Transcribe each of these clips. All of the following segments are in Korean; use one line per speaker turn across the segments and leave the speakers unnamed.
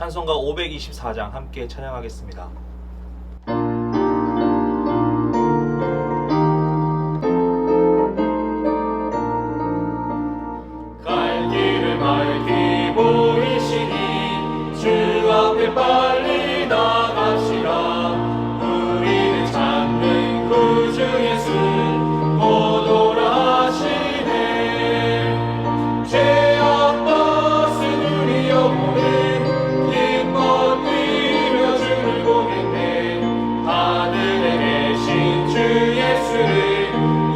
찬송가 524장 함께 찬양하겠습니다.
갈 길을 밝히 보이시니 주 앞에 빨리 나갑시다. 우리를 찾는 구주 예수 곧 오라 하시네. 죄악 벗은 우리 영혼은 기뻐 뛰며 주를 보겠네. 하늘에 계신 주 예수를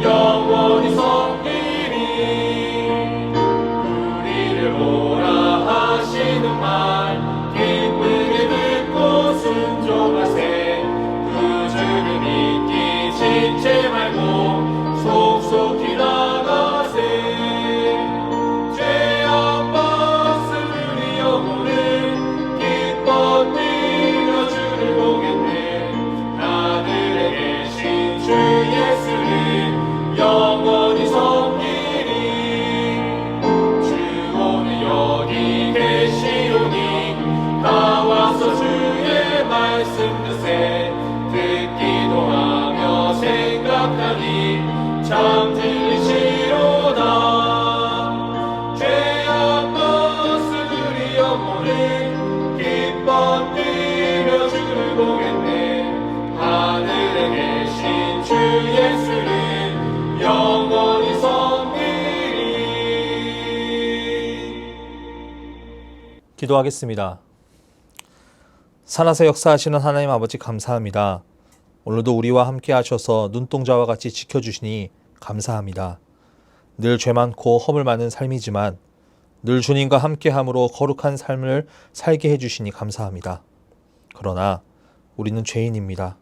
영원히 섬기리. 우리를 오라 하시는 말 기쁘게 듣고 순종하세. 구주를 믿기 지체 말고 속속히 나가세. 죄악 벗은 우리 영혼은 기뻐 뛰며 주를 보겠네. 하늘에 계신 주 예수를 영원히 섬기리. 주 오늘 여기 계시오니 나와서 주의 말씀 듣세. 듣기도 하며 생각하니 참 들리시로다. 죄악 벗은 우리 영혼은 기뻐 뛰며 주를 보겠네. 하늘에 계신 주 예수를 영원히 섬기리.
기도하겠습니다. 살아서 역사하시는 하나님 아버지 감사합니다. 오늘도 우리와 함께 하셔서 눈동자와 같이 지켜주시니 감사합니다. 늘 죄 많고 허물 많은 삶이지만 늘 주님과 함께함으로 거룩한 삶을 살게 해주시니 감사합니다. 그러나 우리는 죄인입니다.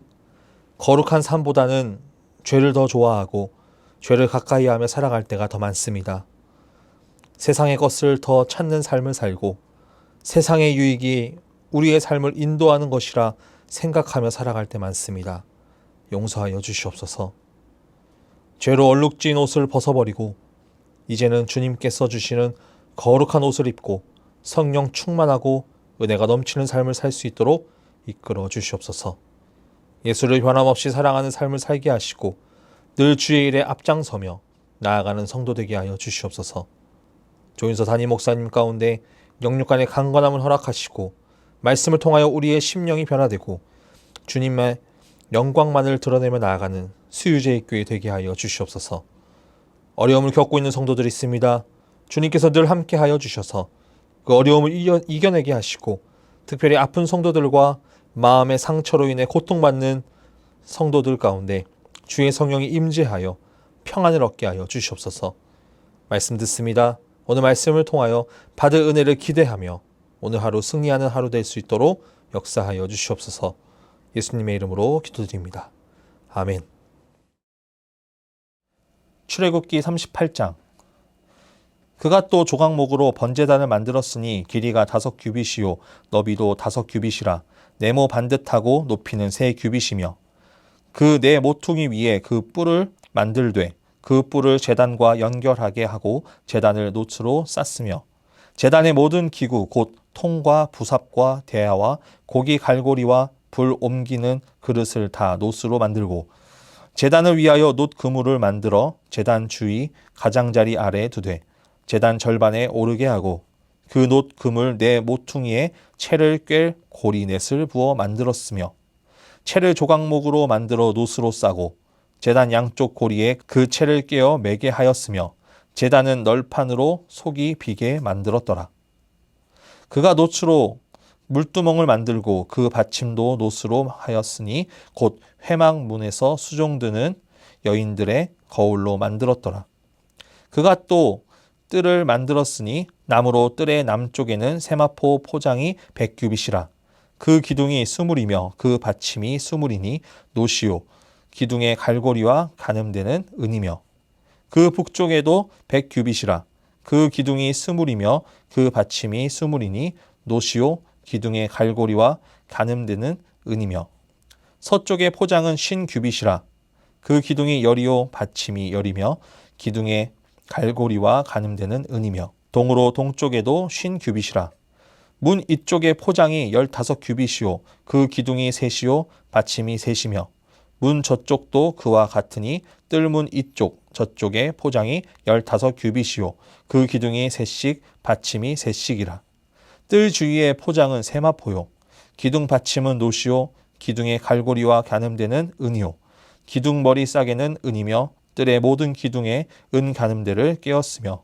거룩한 삶보다는 죄를 더 좋아하고 죄를 가까이 하며 살아갈 때가 더 많습니다. 세상의 것을 더 찾는 삶을 살고 세상의 유익이 우리의 삶을 인도하는 것이라 생각하며 살아갈 때 많습니다. 용서하여 주시옵소서. 죄로 얼룩진 옷을 벗어버리고 이제는 주님께서 주시는 거룩한 옷을 입고 성령 충만하고 은혜가 넘치는 삶을 살 수 있도록 이끌어 주시옵소서. 예수를 변함없이 사랑하는 삶을 살게 하시고 늘 주의 일에 앞장서며 나아가는 성도 되게 하여 주시옵소서. 조윤서 담임 목사님 가운데 영육간의 강건함을 허락하시고 말씀을 통하여 우리의 심령이 변화되고 주님의 영광만을 드러내며 나아가는 수유제의 교회 되게 하여 주시옵소서. 어려움을 겪고 있는 성도들이 있습니다. 주님께서 늘 함께하여 주셔서 그 어려움을 이겨내게 하시고 특별히 아픈 성도들과 마음의 상처로 인해 고통받는 성도들 가운데 주의 성령이 임재하여 평안을 얻게 하여 주시옵소서. 말씀 듣습니다. 오늘 말씀을 통하여 받을 은혜를 기대하며 오늘 하루 승리하는 하루 될 수 있도록 역사하여 주시옵소서. 예수님의 이름으로 기도드립니다. 아멘. 출애굽기 38장. 그가 또 조각목으로 번제단을 만들었으니 길이가 5규빗이요 너비도 5규빗이라 네모 반듯하고 높이는 3규빗이며 그 네 모퉁이 위에 그 뿔을 만들되 그 뿔을 제단과 연결하게 하고 제단을 놋으로 쌌으며 제단의 모든 기구 곧 통과 부삽과 대야와 고기 갈고리와 불 옮기는 그릇을 다 놋으로 만들고 제단을 위하여 놋 그물을 만들어 제단 주위 가장자리 아래에 두되 제단 절반에 오르게 하고 그 놋 그물 네 모퉁이에 채를 꿰 고리넷을 부어 만들었으며 채를 조각목으로 만들어 놋으로 싸고 제단 양쪽 고리에 그 채를 꿰어 매게 하였으며 제단은 널판으로 속이 비게 만들었더라. 그가 놋으로 물두멍을 만들고 그 받침도 놋으로 하였으니 곧 회막문에서 수종드는 여인들의 거울로 만들었더라. 그가 또 뜰을 만들었으니 나무로 뜰의 남쪽에는 세마포 포장이 100규빗이라 그 기둥이 20이며 그 받침이 20이니 놋이요 기둥의 갈고리와 가늠대는 은이며 그 북쪽에도 100규빗이라 그 기둥이 20이며 그 받침이 20이니 놋이요 기둥의 갈고리와 가늠대는 은이며 서쪽의 포장은 50규빗이라 그 기둥이 열이요 받침이 열이며 기둥의 갈고리와 가늠대는 은이며 동으로 동쪽에도 50규빗이라 문 이쪽의 포장이 15규빗이요 그 기둥이 셋이요 받침이 셋이며 문 저쪽도 그와 같으니 뜰문 이쪽 저쪽의 포장이 15규빗이요 그 기둥이 셋씩 받침이 셋씩이라. 뜰 주위의 포장은 세마포요 기둥 받침은 노시요 기둥의 갈고리와 가늠대는 은이요 기둥 머리 싸개는 은이며 뜰의 모든 기둥에 은 가늠대를 깨었으며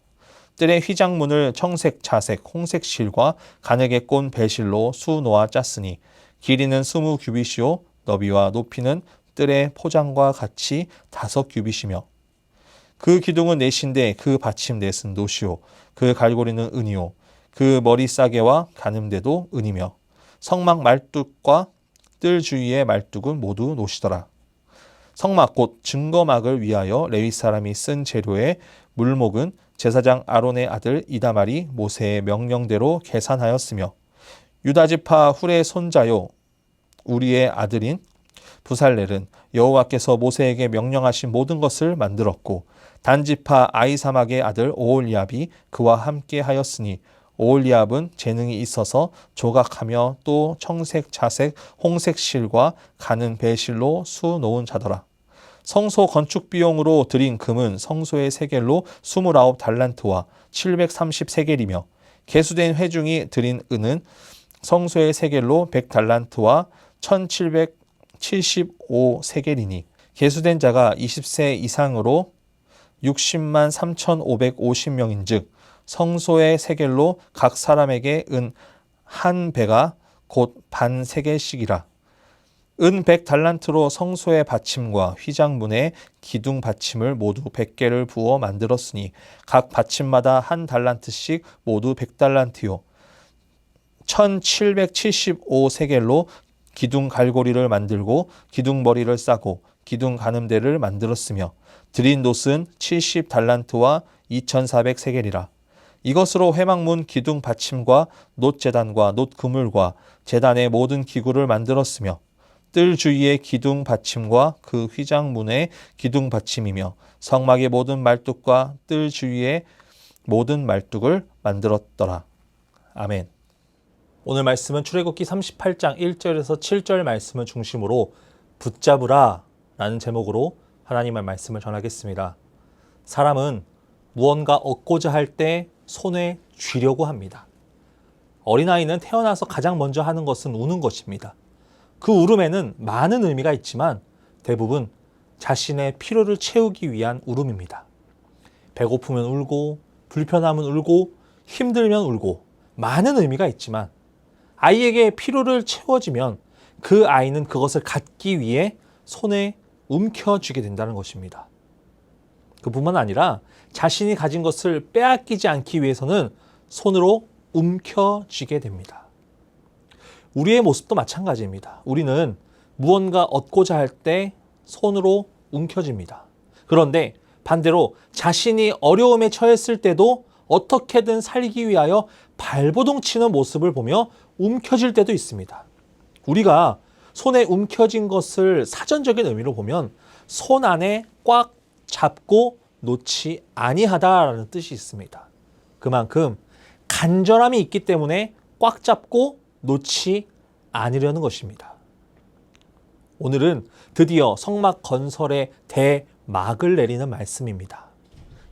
뜰의 휘장문을 청색, 자색, 홍색 실과 가늘게 꼰 배실로 수놓아 짰으니 길이는 20규빗이요 너비와 높이는 뜰의 포장과 같이 5규빗이며 그 기둥은 넷인데 그 받침 넷은 노시요 그 갈고리는 은이요 그 머리 싸개와 가늠대도 은이며 성막 말뚝과 뜰 주위의 말뚝은 모두 노시더라. 성막 곧 증거막을 위하여 레위 사람이 쓴 재료의 물목은 제사장 아론의 아들 이다말이 모세의 명령대로 계산하였으며 유다지파 훌의 손자요 우리의 아들인 부살렐은 여호와께서 모세에게 명령하신 모든 것을 만들었고 단지파 아이사막의 아들 오홀리압이 그와 함께 하였으니 오홀리압은 재능이 있어서 조각하며 또 청색, 자색, 홍색 실과 가는 배실로 수놓은 자더라. 성소 건축 비용으로 들인 금은 성소의 세겔로 29달란트와 730세겔이며 개수된 회중이 들인 은은 성소의 세겔로 100달란트와 1775세겔이니 개수된 자가 20세 이상으로 60만 3,550명인 즉 성소의 세겔로 각 사람에게 은 한 배가 곧 반 세겔씩이라. 은 100달란트로 성소의 받침과 휘장문의 기둥 받침을 모두 100개를 부어 만들었으니 각 받침마다 한 달란트씩 모두 100달란트요 1775세겔로 기둥 갈고리를 만들고 기둥 머리를 싸고 기둥 가늠대를 만들었으며 드린 놋은 70달란트와 2400세겔이라. 이것으로 회막문 기둥 받침과 놋 제단과 놋 그물과 제단의 모든 기구를 만들었으며 뜰 주위의 기둥 받침과 그 휘장문의 기둥 받침이며 성막의 모든 말뚝과 뜰 주위의 모든 말뚝을 만들었더라. 아멘. 오늘 말씀은 출애굽기 38장 1절에서 7절 말씀을 중심으로 붙잡으라 라는 제목으로 하나님의 말씀을 전하겠습니다. 사람은 무언가 얻고자 할 때 손에 쥐려고 합니다. 어린아이는 태어나서 가장 먼저 하는 것은 우는 것입니다. 그 울음에는 많은 의미가 있지만 대부분 자신의 필요를 채우기 위한 울음입니다. 배고프면 울고, 불편하면 울고, 힘들면 울고, 많은 의미가 있지만 아이에게 필요를 채워지면 그 아이는 그것을 갖기 위해 손에 움켜쥐게 된다는 것입니다. 그뿐만 아니라 자신이 가진 것을 빼앗기지 않기 위해서는 손으로 움켜쥐게 됩니다. 우리의 모습도 마찬가지입니다. 우리는 무언가 얻고자 할 때 손으로 움켜집니다. 그런데 반대로 자신이 어려움에 처했을 때도 어떻게든 살기 위하여 발버둥 치는 모습을 보며 움켜질 때도 있습니다. 우리가 손에 움켜진 것을 사전적인 의미로 보면 손 안에 꽉 잡고 놓지 아니하다라는 뜻이 있습니다. 그만큼 간절함이 있기 때문에 꽉 잡고 놓지 않으려는 것입니다. 오늘은 드디어 성막 건설의 대막을 내리는 말씀입니다.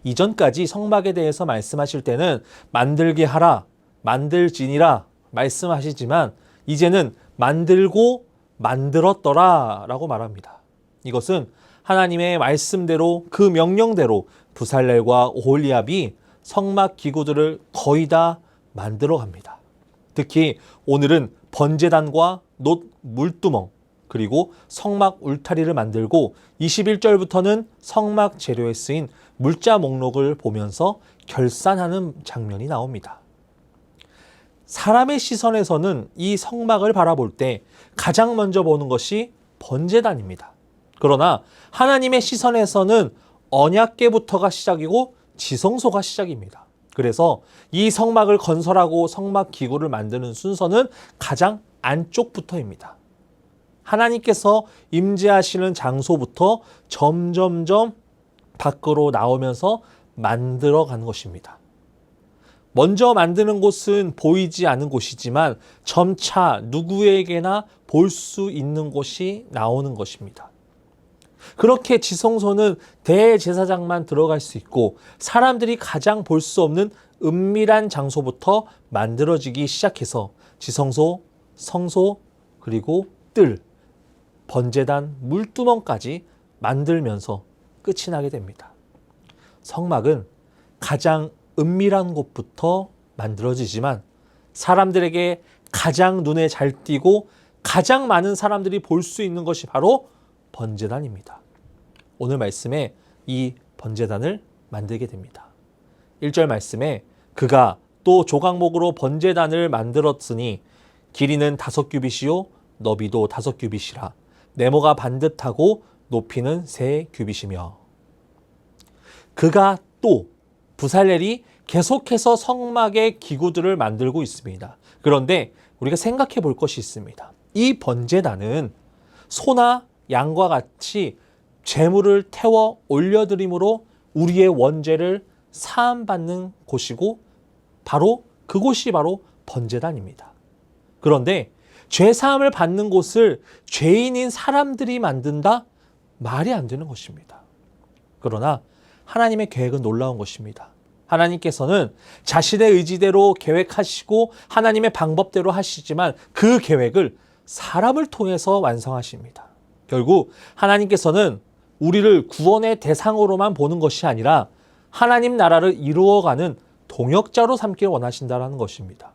이전까지 성막에 대해서 말씀하실 때는 만들게 하라, 만들지니라 말씀하시지만 이제는 만들고 만들었더라 라고 말합니다. 이것은 하나님의 말씀대로 그 명령대로 부살렐과 오홀리압이 성막 기구들을 거의 다 만들어 갑니다. 특히 오늘은 번제단과 놋 물두멍 그리고 성막 울타리를 만들고 21절부터는 성막 재료에 쓰인 물자 목록을 보면서 결산하는 장면이 나옵니다. 사람의 시선에서는 이 성막을 바라볼 때 가장 먼저 보는 것이 번제단입니다. 그러나 하나님의 시선에서는 언약궤부터가 시작이고 지성소가 시작입니다. 그래서 이 성막을 건설하고 성막 기구를 만드는 순서는 가장 안쪽부터입니다. 하나님께서 임재하시는 장소부터 점점점 밖으로 나오면서 만들어가는 것입니다. 먼저 만드는 곳은 보이지 않는 곳이지만 점차 누구에게나 볼 수 있는 곳이 나오는 것입니다. 그렇게 지성소는 대제사장만 들어갈 수 있고 사람들이 가장 볼 수 없는 은밀한 장소부터 만들어지기 시작해서 지성소, 성소, 그리고 뜰, 번제단, 물두멍까지 만들면서 끝이 나게 됩니다. 성막은 가장 은밀한 곳부터 만들어지지만 사람들에게 가장 눈에 잘 띄고 가장 많은 사람들이 볼 수 있는 것이 바로 번제단입니다. 오늘 말씀에 이 번제단을 만들게 됩니다. 1절 말씀에 그가 또 조각목으로 번제단을 만들었으니 길이는 5규빗이요 너비도 5규빗이라 네모가 반듯하고 높이는 3규빗이며 그가 또 부살렐이 계속해서 성막의 기구들을 만들고 있습니다. 그런데 우리가 생각해 볼 것이 있습니다. 이 번제단은 소나 양과 같이 제물을 태워 올려드림으로 우리의 원죄를 사함받는 곳이고 그곳이 바로 번제단입니다. 그런데 죄사함을 받는 곳을 죄인인 사람들이 만든다? 말이 안 되는 것입니다. 그러나 하나님의 계획은 놀라운 것입니다. 하나님께서는 자신의 의지대로 계획하시고 하나님의 방법대로 하시지만 그 계획을 사람을 통해서 완성하십니다. 결국 하나님께서는 우리를 구원의 대상으로만 보는 것이 아니라 하나님 나라를 이루어가는 동역자로 삼길 원하신다는 것입니다.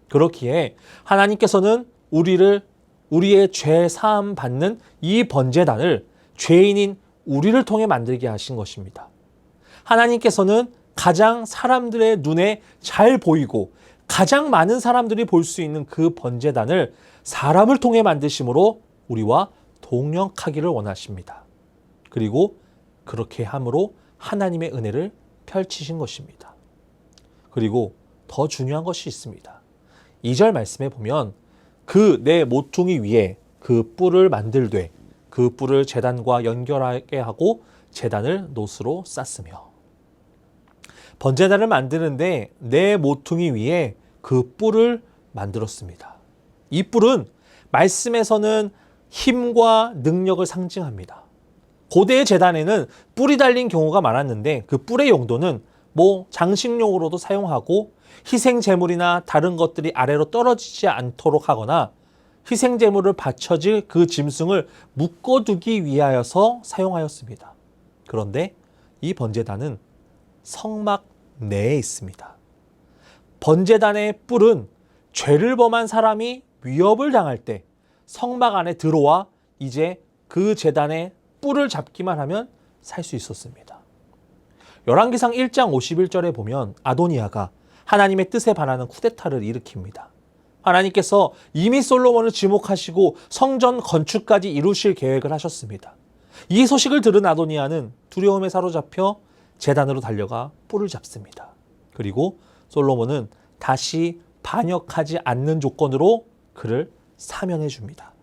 그렇기에 하나님께서는 우리의 죄 사함 받는 이 번제단을 죄인인 우리를 통해 만들게 하신 것입니다. 하나님께서는 가장 사람들의 눈에 잘 보이고 가장 많은 사람들이 볼 수 있는 그 번제단을 사람을 통해 만드심으로 우리와 동역하기를 원하십니다. 그리고 그렇게 함으로 하나님의 은혜를 펼치신 것입니다. 그리고 더 중요한 것이 있습니다. 2절 말씀에 보면 그 내 모퉁이 위에 그 뿔을 만들되 그 뿔을 제단과 연결하게 하고 제단을 노스로 쌌으며 번제단을 만드는데 내 모퉁이 위에 그 뿔을 만들었습니다. 이 뿔은 말씀에서는 힘과 능력을 상징합니다. 고대의 제단에는 뿔이 달린 경우가 많았는데 그 뿔의 용도는 장식용으로도 사용하고 희생 제물이나 다른 것들이 아래로 떨어지지 않도록 하거나 희생 제물을 바쳐질 그 짐승을 묶어두기 위하여서 사용하였습니다. 그런데 이 번제단은 성막 내에 있습니다. 번제단의 뿔은 죄를 범한 사람이 위협을 당할 때 성막 안에 들어와 이제 그 제단의 뿔을 잡기만 하면 살 수 있었습니다. 열왕기상 1장 51절에 보면 아도니아가 하나님의 뜻에 반하는 쿠데타를 일으킵니다. 하나님께서 이미 솔로몬을 지목하시고 성전 건축까지 이루실 계획을 하셨습니다. 이 소식을 들은 아도니아는 두려움에 사로잡혀 제단으로 달려가 뿔을 잡습니다. 그리고 솔로몬은 다시 반역하지 않는 조건으로 그를 사면해 줍니다.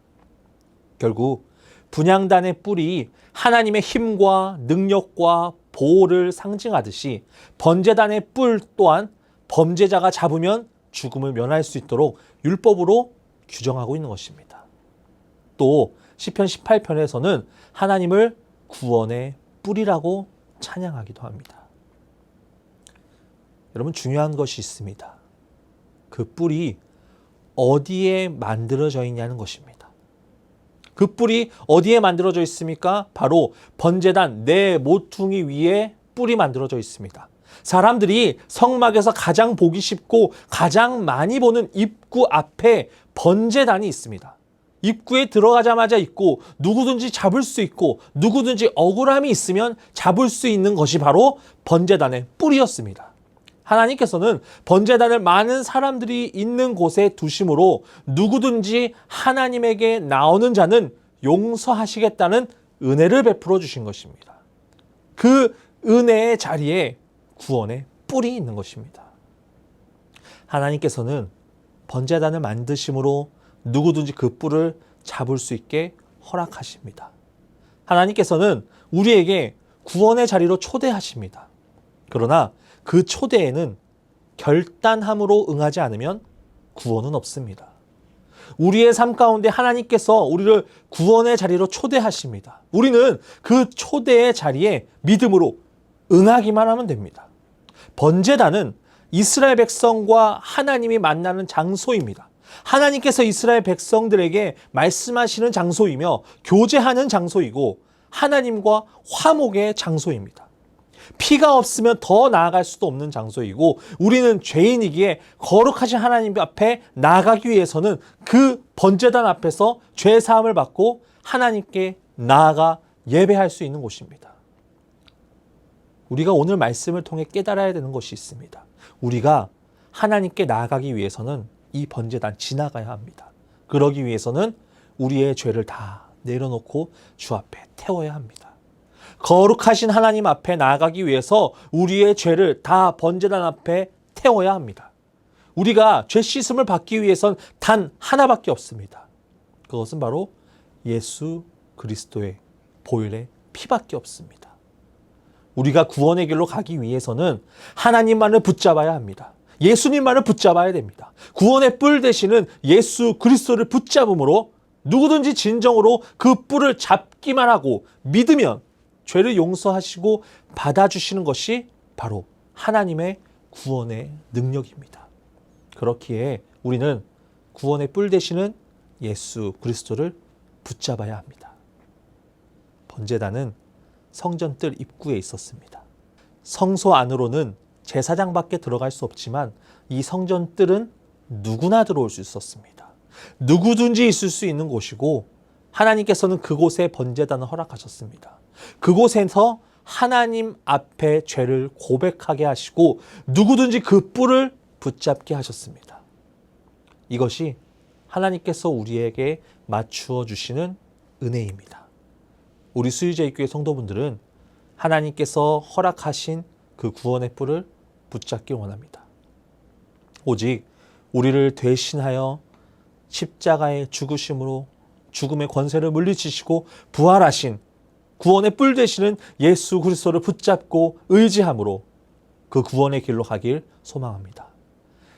결국 분향단의 뿔이 하나님의 힘과 능력과 보호를 상징하듯이 번제단의 뿔 또한 범죄자가 잡으면 죽음을 면할 수 있도록 율법으로 규정하고 있는 것입니다. 또 시편 18편에서는 하나님을 구원의 뿔이라고 찬양하기도 합니다. 여러분 중요한 것이 있습니다. 그 뿔이 어디에 만들어져 있냐는 것입니다. 그 뿔이 어디에 만들어져 있습니까? 바로 번제단 내 모퉁이 위에 뿔이 만들어져 있습니다. 사람들이 성막에서 가장 보기 쉽고 가장 많이 보는 입구 앞에 번제단이 있습니다. 입구에 들어가자마자 있고 누구든지 잡을 수 있고 누구든지 억울함이 있으면 잡을 수 있는 것이 바로 번제단의 뿔이었습니다. 하나님께서는 번제단을 많은 사람들이 있는 곳에 두심으로 누구든지 하나님에게 나오는 자는 용서하시겠다는 은혜를 베풀어 주신 것입니다. 그 은혜의 자리에 구원의 뿔이 있는 것입니다. 하나님께서는 번제단을 만드심으로 누구든지 그 뿔을 잡을 수 있게 허락하십니다. 하나님께서는 우리에게 구원의 자리로 초대하십니다. 그러나 그 초대에는 결단함으로 응하지 않으면 구원은 없습니다. 우리의 삶 가운데 하나님께서 우리를 구원의 자리로 초대하십니다. 우리는 그 초대의 자리에 믿음으로 응하기만 하면 됩니다. 번제단은 이스라엘 백성과 하나님이 만나는 장소입니다. 하나님께서 이스라엘 백성들에게 말씀하시는 장소이며 교제하는 장소이고 하나님과 화목의 장소입니다. 피가 없으면 더 나아갈 수도 없는 장소이고 우리는 죄인이기에 거룩하신 하나님 앞에 나아가기 위해서는 그 번제단 앞에서 죄 사함을 받고 하나님께 나아가 예배할 수 있는 곳입니다. 우리가 오늘 말씀을 통해 깨달아야 되는 것이 있습니다. 우리가 하나님께 나아가기 위해서는 이 번제단 지나가야 합니다. 그러기 위해서는 우리의 죄를 다 내려놓고 주 앞에 태워야 합니다. 거룩하신 하나님 앞에 나아가기 위해서 우리의 죄를 다 번제단 앞에 태워야 합니다. 우리가 죄 씻음을 받기 위해선 단 하나밖에 없습니다. 그것은 바로 예수 그리스도의 보혈의 피밖에 없습니다. 우리가 구원의 길로 가기 위해서는 하나님만을 붙잡아야 합니다. 예수님만을 붙잡아야 됩니다. 구원의 뿔 되시는 예수 그리스도를 붙잡음으로 누구든지 진정으로 그 뿔을 잡기만 하고 믿으면 죄를 용서하시고 받아주시는 것이 바로 하나님의 구원의 능력입니다. 그렇기에 우리는 구원의 뿔 되시는 예수 그리스도를 붙잡아야 합니다. 번제단은 성전 뜰 입구에 있었습니다. 성소 안으로는 제사장밖에 들어갈 수 없지만 이 성전 뜰은 누구나 들어올 수 있었습니다. 누구든지 있을 수 있는 곳이고 하나님께서는 그곳에 번제단을 허락하셨습니다. 그곳에서 하나님 앞에 죄를 고백하게 하시고 누구든지 그 뿔을 붙잡게 하셨습니다. 이것이 하나님께서 우리에게 맞추어 주시는 은혜입니다. 우리 수유제일교회 성도분들은 하나님께서 허락하신 그 구원의 뿔을 붙잡길 원합니다. 오직 우리를 대신하여 십자가의 죽으심으로 죽음의 권세를 물리치시고 부활하신 구원의 뿔 되시는 예수 그리스도를 붙잡고 의지함으로 그 구원의 길로 가길 소망합니다.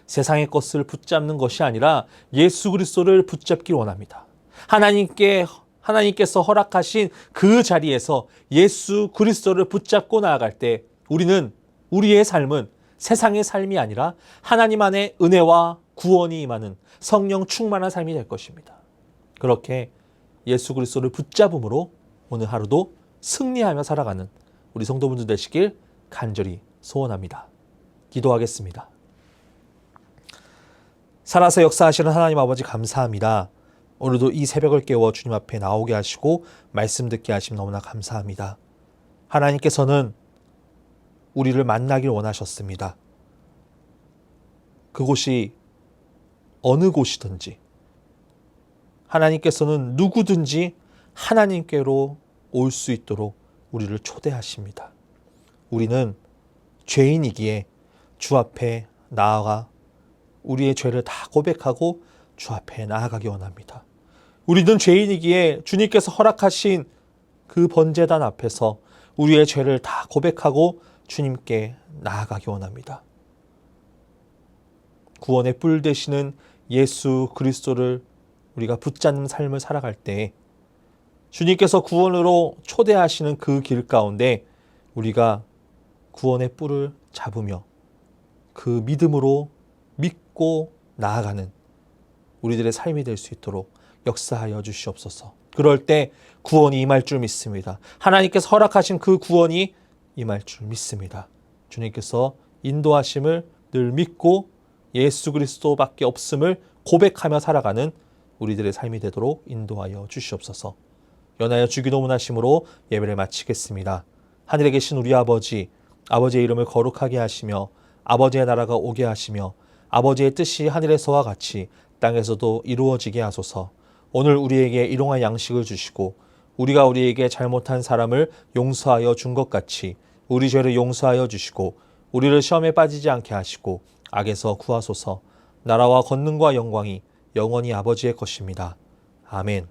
세상의 것을 붙잡는 것이 아니라 예수 그리스도를 붙잡길 원합니다. 하나님께서 허락하신 그 자리에서 예수 그리스도를 붙잡고 나아갈 때 우리의 삶은 세상의 삶이 아니라 하나님 안에 은혜와 구원이 임하는 성령 충만한 삶이 될 것입니다. 그렇게 예수 그리스도를 붙잡음으로 오늘 하루도 승리하며 살아가는 우리 성도분들 되시길 간절히 소원합니다. 기도하겠습니다. 살아서 역사하시는 하나님 아버지 감사합니다. 오늘도 이 새벽을 깨워 주님 앞에 나오게 하시고 말씀 듣게 하심 너무나 감사합니다. 하나님께서는 우리를 만나길 원하셨습니다. 그곳이 어느 곳이든지 하나님께서는 누구든지 하나님께로 올 수 있도록 우리를 초대하십니다. 우리는 죄인이기에 주 앞에 나아가 우리의 죄를 다 고백하고 주 앞에 나아가기 원합니다. 우리는 죄인이기에 주님께서 허락하신 그 번제단 앞에서 우리의 죄를 다 고백하고 주님께 나아가기 원합니다. 구원의 뿔 되시는 예수 그리스도를 우리가 붙잡는 삶을 살아갈 때 주님께서 구원으로 초대하시는 그 길 가운데 우리가 구원의 뿔을 잡으며 그 믿음으로 믿고 나아가는 우리들의 삶이 될 수 있도록 역사하여 주시옵소서. 그럴 때 구원이 임할 줄 믿습니다. 하나님께서 허락하신 그 구원이 임할 줄 믿습니다. 주님께서 인도하심을 늘 믿고 예수 그리스도밖에 없음을 고백하며 살아가는 우리들의 삶이 되도록 인도하여 주시옵소서. 연하여 주기도문하심으로 예배를 마치겠습니다. 하늘에 계신 우리 아버지, 아버지의 이름을 거룩하게 하시며 아버지의 나라가 오게 하시며 아버지의 뜻이 하늘에서와 같이 땅에서도 이루어지게 하소서. 오늘 우리에게 일용할 양식을 주시고 우리가 우리에게 잘못한 사람을 용서하여 준 것 같이 우리 죄를 용서하여 주시고 우리를 시험에 빠지지 않게 하시고 악에서 구하소서. 나라와 권능과 영광이 영원히 아버지의 것입니다. 아멘.